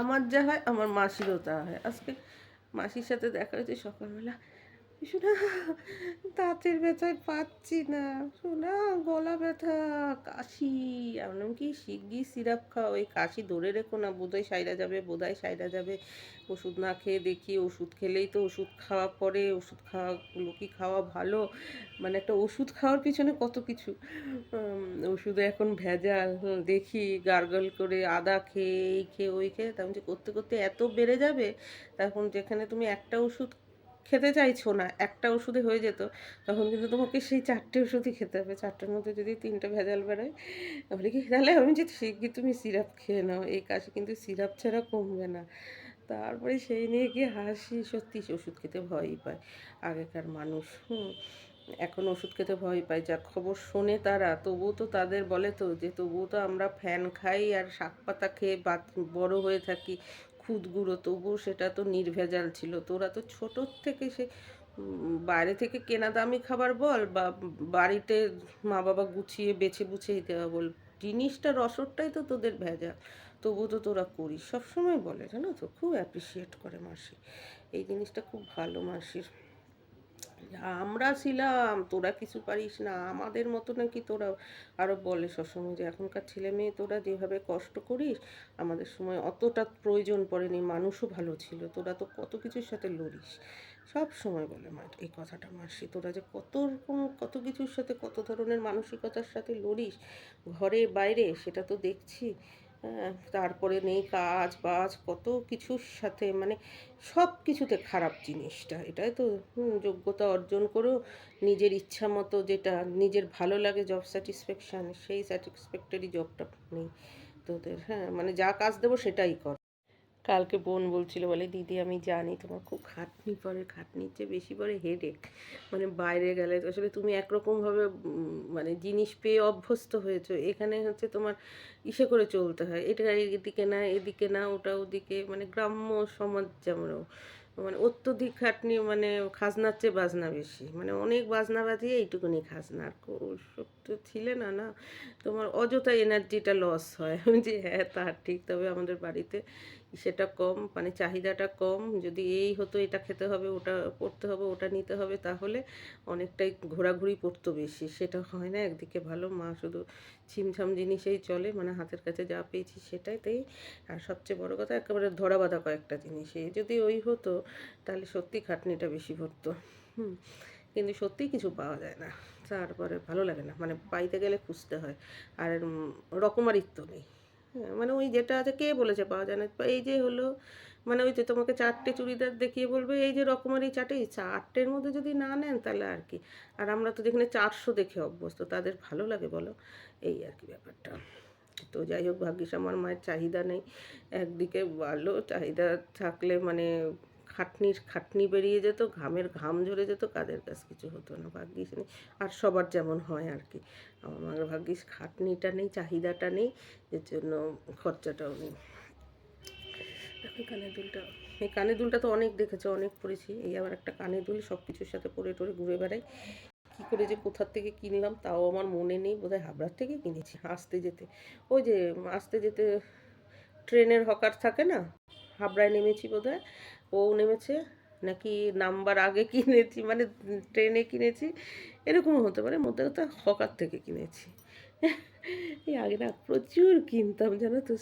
আমার যা হয় আমার মাসিরও তা হয়। আজকে মাসির সাথে দেখা হয়েছে সকালবেলা। শোনা দাঁতের ব্যথায় পাচ্ছি না, শোনা গলা ব্যথা, কাশি। আমি বললাম কি শিগগির সিরাপ খাও, এই কাশি ধরে রেখো না, বোধহয় সাইরা যাবে, বোধহয় সাইরা যাবে। ওষুধ না খেয়ে দেখি, ওষুধ খেলেই তো ওষুধ খাওয়া পরে, ওষুধ খাওয়াগুলো কি খাওয়া ভালো? মানে একটা ওষুধ খাওয়ার পিছনে কত কিছু। ওষুধে এখন ভেজাল। দেখি গার্গল করে আদা খেয়ে এই খেয়ে ওই খেয়ে তেমন যে করতে করতে এত বেড়ে যাবে, তখন যেখানে তুমি একটা ওষুধ খেতে চাইছো না, একটা ওষুধে হয়ে যেত, তখন কিন্তু তোমাকে সেই 4টে ওষুধই খেতে হবে। 4টের মধ্যে যদি 3টে ভেজাল বেরোয়, তাহলে কি তাহলে আমি যে শিগগির তুমি সিরাপ খেয়ে নাও, এই কাশি কিন্তু সিরাপ ছাড়া কমবে না। তারপরে সেই নিয়ে গিয়ে হাসি, সত্যি ওষুধ খেতে ভয়ই পায় আগেকার মানুষ। এখন ওষুধ খেতে ভয় পায়, যা খবর শোনে তারা, তবুও তো তাদের বলে তো যে তবুও তো আমরা ফ্যান খাই আর শাক পাতা খেয়ে বড় হয়ে থাকি, খুদ গুঁড়ো, তবুও সেটা তো নির্ভেজাল ছিল। তোরা তো ছোটোর থেকে সে বাইরে থেকে কেনা দামি খাবার বল বা বাড়িতে মা বাবা গুছিয়ে বেছে বুছেই দেওয়া বল, জিনিসটা রসদটাই তো তোদের ভেজাল, তবুও তো তোরা করিস। সবসময় বলে, জানো তো, খুব অ্যাপ্রিসিয়েট করে মাসি, এই জিনিসটা খুব ভালো মাসির। আমরা ছিলাম, তোরা কিছু পারিস না, আমাদের মতো নাকি তোরা। আরও বলে সবসময় যে এখনকার ছেলে মেয়ে তোরা যেভাবে কষ্ট করিস, আমাদের সময় অতটা প্রয়োজন পড়েনি, মানুষও ভালো ছিল, তোরা তো কত কিছুর সাথে লড়িস। সব সময় বলে মা এই কথাটা মাসি, তোরা যে কত রকম কত কিছুর সাথে কত ধরনের মানসিকতার সাথে লড়িস, ঘরে বাইরে, সেটা তো দেখছি। হ্যাঁ, তারপরে নেই কাজ বাজ কত কিছুর সাথে, মানে সব কিছুতে খারাপ জিনিসটা, এটাই তো যোগ্যতা অর্জন করেও নিজের ইচ্ছা মতো যেটা নিজের ভালো লাগে, জব স্যাটিসফ্যাকশান, সেই স্যাটিসফ্যাক্টরি জবটা নেই তোদের। হ্যাঁ, মানে যা কাজ দেবো সেটাই কর। কালকে বোন বলছিল, বলে দিদি আমি জানি তোমার খুব খাটনি পড়ে, খাটনির চেয়ে বেশি পড়ে হেডেক। মানে বাইরে গেলে তো আসলে তুমি একরকমভাবে মানে জিনিস পেয়ে অভ্যস্ত হয়েছো, এখানে হচ্ছে তোমার ইসে করে চলতে হয়, এটা এদিকে না এদিকে না ওটা ওদিকে, মানে গ্রাম্য সমাজ যেমন, মানে অত্যধিক খাটনি, মানে খাজনার চেয়ে বাজনা বেশি, মানে অনেক বাজনা বাজিয়ে এইটুকুনি খাজনা, আর সব তো ছিলে না না, তোমার অযথা এনার্জিটা লস হয়। আমি যে হ্যাঁ তা ঠিক, তবে আমাদের বাড়িতে সেটা কম, মানে চাহিদাটা কম। যদি এই হতো এটা খেতে হবে, ওটা পড়তে হবে, ওটা নিতে হবে, তাহলে অনেকটাই ঘোরাঘুরি পড়তো বেশি, সেটা হয় না। একদিকে ভালো, মা শুধু ছিমছাম জিনিসেই চলে, মানে হাতের কাছে যা পেয়েছি সেটাইতেই। আর সবচেয়ে বড় কথা একেবারে ধরা বাঁধা কয়েকটা জিনিস, এই যদি ওই হতো তাহলে সত্যি খাটনিটা বেশি পড়তো। কিন্তু সত্যিই কিছু পাওয়া যায় না, তারপরে ভালো লাগে না, মানে পাইতে গেলে খুঁজতে হয়। আর রকমারিত্ব নেই। হ্যাঁ, মানে ওই যেটা আছে, কে বলেছে পাওয়া যায় না, এই যে হলো, মানে ওই যে তোমাকে 4টে চুড়িদার দেখিয়ে বলবে এই যে রকমারি 4টে, এই 4টের মধ্যে যদি না নেন তাহলে আর কি। আর আমরা তো যেখানে 400 দেখে অভ্যস্ত, তাদের ভালো লাগে বলো, এই আর কি ব্যাপারটা। তো যাই হোক, ভাগ্যিস আমার মায়ের চাহিদা নেই। একদিকে ভালো চাহিদা থাকলে মানে খাটনি বেরিয়ে যেত, ঘামের ঘাম ঝরে যেত, কাজের কাজ কিছু হতো না, ভাগ্যিস নেই। আর সবার যেমন হয় আর কি, আমার মায়ের ভাগ্যিস খাটনিটা নেই, চাহিদাটা নেই, এর জন্য খরচাটাও নেই। দেখো কানের দুলটা, এই কানের দুলটা তো অনেক দেখেছো, অনেক পরেছি, এই আবার একটা কানের দুল সব কিছুর সাথে পরে টরে ঘুরে বেড়াই। কী করে যে কোথার থেকে কিনলাম তাও আমার মনে নেই, বোধহয় হাবড়ার থেকে কিনেছি আসতে যেতে। ওই যে আসতে যেতে ট্রেনের হকার থাকে না, হাবড়ায় নেমেছি বোধহয়, ও নেমেছে, নাকি নামবার আগে কিনেছি, মানে ট্রেনে কিনেছি, এরকমও হতে পারে, মধ্যে কথা হকার থেকে কিনেছি। এই আগে না প্রচুর কিনতাম, জানো তো,